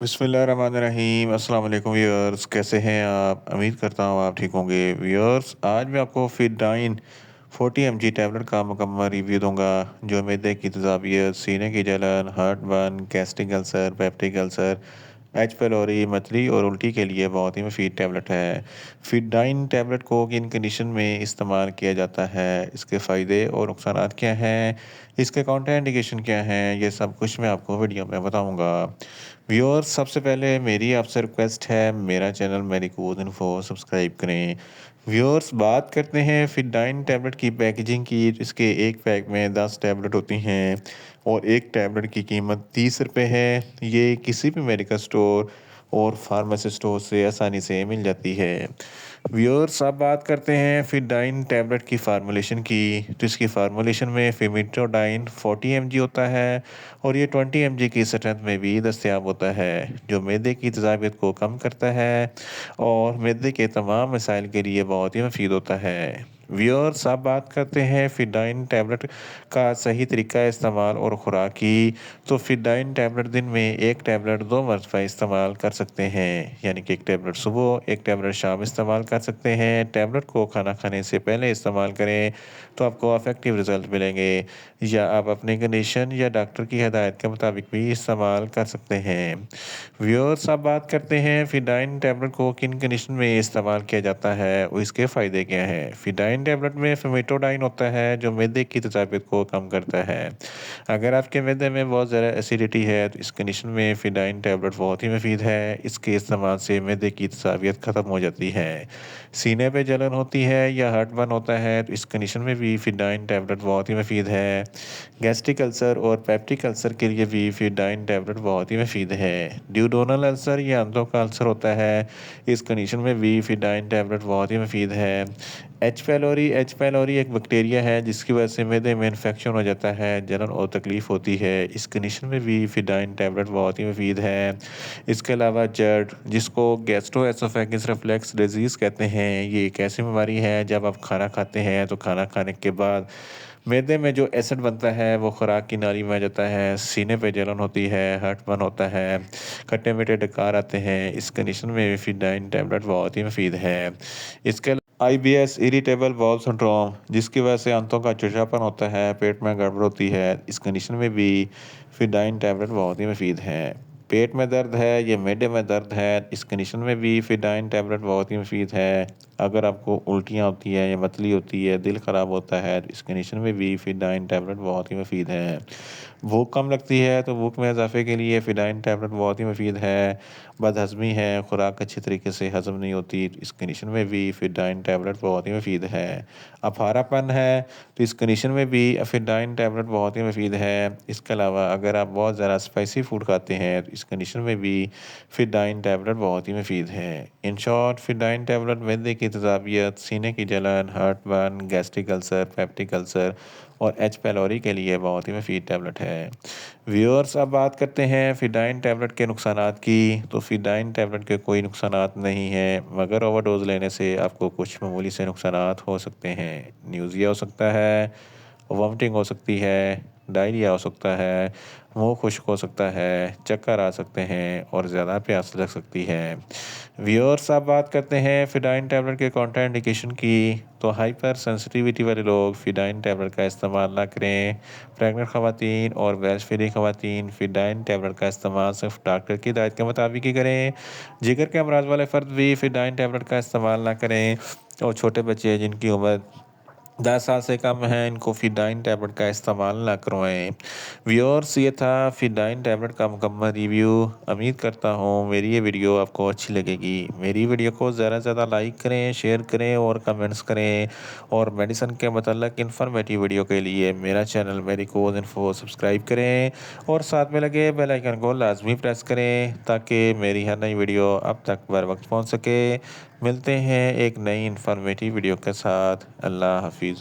बिस्मिल्लाहिर्रहमानिर्रहीम अस्सलाम वालेकुम व्यूअर्स, कैसे हैं आप? उम्मीद करता हूँ आप ठीक होंगे। व्यूअर्स, आज मैं आपको फिडाइन 40 mg टैबलेट का मुकम्मल रिव्यू दूंगा जो मैदे की तेज़ाबियत, सीने की जलन, heart burn, gastric ulcer, peptic ulcer, H pylori, मतली और उल्टी के लिए बहुत ही मुफीद टैबलेट है। फिडाइन टैबलेट को किन कंडीशन में इस्तेमाल किया जाता है, इसके फ़ायदे और नुकसानात क्या हैं, इसके काउंटर इंडिकेशन क्या हैं, ये सब कुछ मैं आपको वीडियो में बताऊंगा। व्यूअर्स, सबसे पहले मेरी आपसे रिक्वेस्ट है, मेरा चैनल मेडिकोज इन्फो सब्सक्राइब करें। व्यूअर्स, बात करते हैं फिडाइन टैबलेट की पैकेजिंग की। इसके एक पैक में 10 टैबलेट होती हैं और एक टैबलेट की कीमत 30 रुपये है। ये किसी भी मेडिकल स्टोर और फार्मेसी स्टोर से आसानी से मिल जाती है। व्यूअर्स, अब बात करते हैं फिडाइन टैबलेट की फार्मूलेशन की। तो इसकी फार्मूलेशन में फेमिट्रोडाइन 40 mg होता है और ये 20 mg की स्ट्रेंथ में भी दस्तयाब होता है, जो मैदे की तेज़ाबियत को कम करता है और मैदे के तमाम मसाइल के लिए बहुत ही मुफीद होता है। व्यूअर्स, अब बात करते हैं फिडाइन टैबलेट का सही तरीका इस्तेमाल और खुराक की। तो फिडाइन टैबलेट दिन में एक टैबलेट 2 मरतबा इस्तेमाल कर सकते हैं, यानी कि एक टैबलेट सुबह, एक टैबलेट शाम इस्तेमाल कर सकते हैं। टैबलेट को खाना खाने से पहले इस्तेमाल करें तो आपको अफेक्टिव रिजल्ट मिलेंगे, या आप अपनी कंडीशन या डॉक्टर की हिदायत के मुताबिक भी इस्तेमाल कर सकते हैं। व्यूअर्स, अब बात करते हैं फिडाइन टैबलेट को किन कंडीशन में इस्तेमाल किया जाता है और इसके फ़ायदे क्या हैं। फिडाइन टैबलेट में फेमिटोडाइन होता है जो मैदे की तेज़ाबियत को कम करता है। अगर आपके मैदे में बहुत ज़्यादा एसिडिटी है तो इस कंडीशन में फिडाइन टैबलेट बहुत ही मुफीद है। इसके इस्तेमाल से मैदे की तेज़ाबियत ख़त्म हो जाती है। सीने पे जलन होती है या हार्ट बर्न होता है तो इस कंडीशन में भी फिडाइन टैबलेट बहुत ही मुफीद है। गैस्ट्रिक अल्सर और पेप्टिक अल्सर के लिए भी फिडाइन टैबलेट बहुत ही मुफीद है। ड्यूडोनल अल्सर या आंतों का अल्सर होता है, इस कंडीशन में भी फिडाइन टैबलेट बहुत ही मुफीद है। एच पैलोरी एक बैक्टीरिया है जिसकी वजह से मैदे में इन्फेक्शन हो जाता है, जलन और तकलीफ होती है। इस कंडीशन में भी फिडाइन टैबलेट बहुत ही मुफीद है। इसके अलावा जर्ड, जिसको गैस्ट्रोएसोफेगस रिफ्लक्स डिजीज़ कहते हैं, ये एक ऐसी बीमारी है जब आप खाना खाते हैं तो खाना खाने के बाद मैदे में जो एसिड बनता है वो खुराक की नाली में आ जाता है, सीने पे जलन होती है, हार्टबर्न होता है, खट्टे मीठे डकार आते हैं। इस कंडीशन में फिडाइन टैबलेट बहुत ही मुफीद है। इसके आईबीएस, इरिटेबल बाउल सिंड्रोम, जिसकी वजह से आंतों का चिड़चिड़ापन होता है, पेट में गड़बड़ होती है, इस कंडीशन में भी फिडाइन टैबलेट बहुत ही मुफीद है। पेट में दर्द है या मैदे में दर्द है, इस कंडीशन में भी फिडाइन टैबलेट बहुत ही मुफीद है। अगर आपको उल्टियाँ होती है या मतली होती है, दिल ख़राब होता है, तो इस कंडीशन में भी फिडाइन टैबलेट बहुत ही मुफीद है। भूख कम लगती है तो भूख में इजाफे के लिए फिडाइन टैबलेट बहुत ही मुफीद है। बदहज़मी है, खुराक अच्छी तरीके से हज़म नहीं होती, इस कंडीशन में भी फिडाइन टैबलेट बहुत ही मुफीद है। अफारापन है तो इस कंडीशन में भी फिडाइन टैबलेट बहुत ही मुफीद है। इसके अलावा अगर आप बहुत ज़्यादा स्पाइसी फूड खाते हैं तो इस कंडीशन में भी फिडाइन टैबलेट बहुत ही मुफीद है। इन शॉर्ट, फिडाइन टैबलेट मैदे की तेज़ाबियत, सीने की जलन, heart burn, gastric ulcer, peptic ulcer और एच पैलोरी के लिए बहुत ही मुफीद टैबलेट है। व्यूअर्स, अब बात करते हैं फिडाइन टैबलेट के नुकसानात की। तो फिडाइन टैबलेट के कोई नुकसानात नहीं हैं, मगर ओवरडोज़ लेने से आपको कुछ मामूली से नुकसानात हो सकते हैं। न्यूज़िया हो सकता है, वॉमिटिंग हो सकती है, डायरिया हो सकता है, मुंह खुश्क हो सकता है, चक्कर आ सकते हैं और ज़्यादा प्यास लग सकती है। व्यूअर्स, अब बात करते हैं फिडाइन टैबलेट के काउंटर इंडिकेशन की। तो हाइपर सेंसिटिविटी वाले लोग फिडाइन टैबलेट का इस्तेमाल ना करें। प्रेग्नेंट खवातीन और ब्रेस्ट फीडिंग खवातीन फिडाइन टैबलेट का इस्तेमाल सिर्फ डॉक्टर की हिदायत के मुताबिक ही करें। जिगर के अमराज वाले फ़र्द भी फिडाइन टैबलेट का इस्तेमाल ना करें, और छोटे बच्चे जिनकी उम्र 10 साल से कम है, इनको फिडाइन टैबलेट का इस्तेमाल ना करवाएं। व्यूअर्स, ये था फिडाइन टैबलेट का मुकम्मल रिव्यू। उम्मीद करता हूँ मेरी ये वीडियो आपको अच्छी लगेगी। मेरी वीडियो को ज़्यादा से ज़्यादा लाइक करें, शेयर करें और कमेंट्स करें, और मेडिसिन के मतलब इन्फॉर्मेटिव वीडियो के लिए मेरा चैनल मेडिकोज इन्फो सब्सक्राइब करें और साथ में लगे बेल आइकन को लाजमी प्रेस करें ताकि मेरी हर नई वीडियो आप तक बर वक्त पहुँच सके। मिलते हैं एक नई इन्फॉर्मेटिव वीडियो के साथ। अल्लाह हाफिज़।